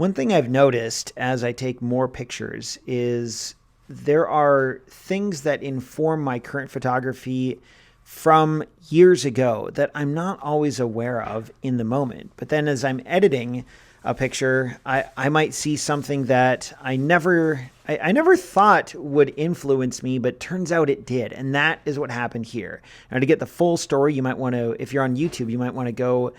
One thing I've noticed as I take more pictures is there are things that inform my current photography from years ago that I'm not always aware of in the moment. But then as I'm editing a picture, I might see something that I never thought would influence me, but turns out it did. And that is what happened here. Now, to get the full story, you might want to, if you're on YouTube, you might want to go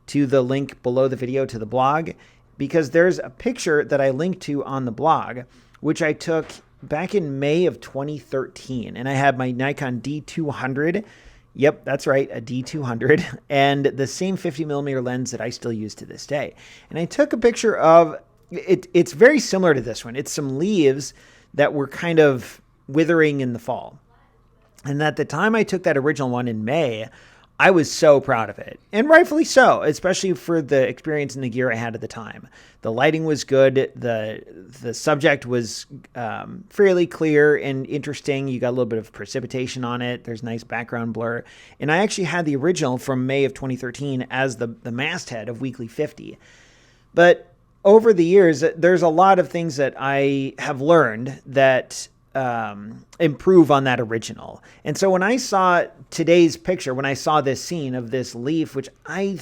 to the link below the video to the blog, because there's a picture that I linked to on the blog, which I took back in May of 2013. And I had my Nikon D200. Yep, that's right, a D200, and the same 50mm lens that I still use to this day. And I took a picture of it. It's very similar to this one. It's some leaves that were kind of withering in the fall. And at the time I took that original one in May, I was so proud of it, and rightfully so, especially for the experience and the gear I had at the time. The lighting was good. The subject was fairly clear and interesting. You got a little bit of precipitation on it. There's nice background blur. And I actually had the original from May of 2013 as the masthead of Weekly 50. But over the years, there's a lot of things that I have learned that improve on that original. And so when I saw today's picture, when I saw this scene of this leaf, which I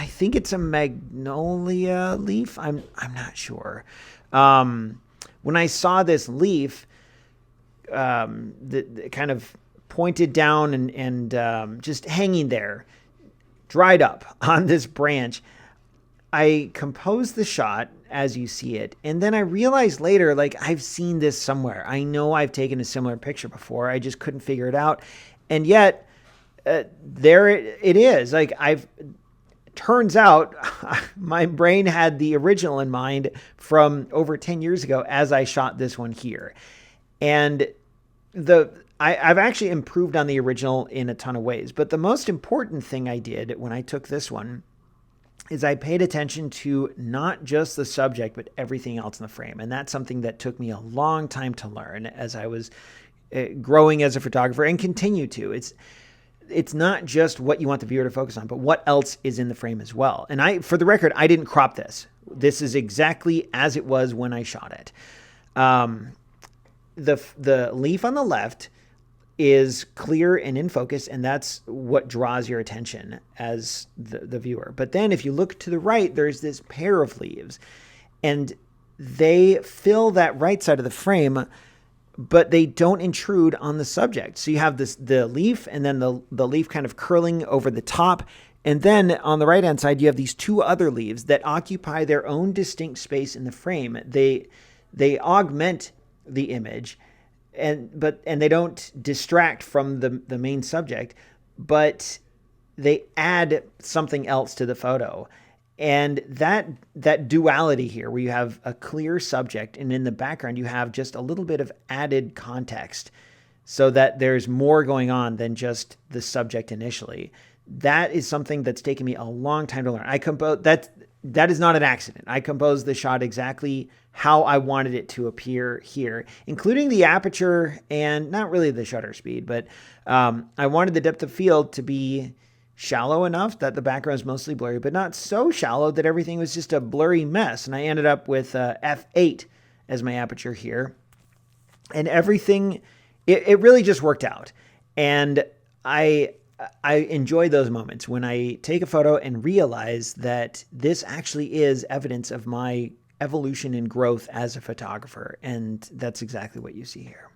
think it's a magnolia leaf, I'm not sure. When I saw this leaf, that kind of pointed down and just hanging there, dried up on this branch, I composed the shot as you see it. And then I realized later, like, I've seen this somewhere. I know I've taken a similar picture before. I just couldn't figure it out. And yet there it is. Like, turns out my brain had the original in mind from over 10 years ago as I shot this one here. And I've actually improved on the original in a ton of ways. But the most important thing I did when I took this one is I paid attention to not just the subject, but everything else in the frame. And that's something that took me a long time to learn as I was growing as a photographer, and continue to. It's not just what you want the viewer to focus on, but what else is in the frame as well. And for the record, I didn't crop this. This is exactly as it was when I shot it. The leaf on the left is clear and in focus, and that's what draws your attention as the viewer. But then if you look to the right, there's this pair of leaves, and they fill that right side of the frame, but they don't intrude on the subject. So you have the leaf, and then the leaf kind of curling over the top. And then on the right-hand side, you have these two other leaves that occupy their own distinct space in the frame. They augment the image, and they don't distract from the main subject, but they add something else to the photo. And that duality here, where you have a clear subject and in the background you have just a little bit of added context so that there's more going on than just the subject initially. That is something that's taken me a long time to learn. That is not an accident. I composed the shot exactly how I wanted it to appear here, including the aperture and not really the shutter speed, but I wanted the depth of field to be shallow enough that the background is mostly blurry, but not so shallow that everything was just a blurry mess. And I ended up with f8 as my aperture here. And everything, it really just worked out. And I enjoy those moments when I take a photo and realize that this actually is evidence of my evolution and growth as a photographer. And that's exactly what you see here.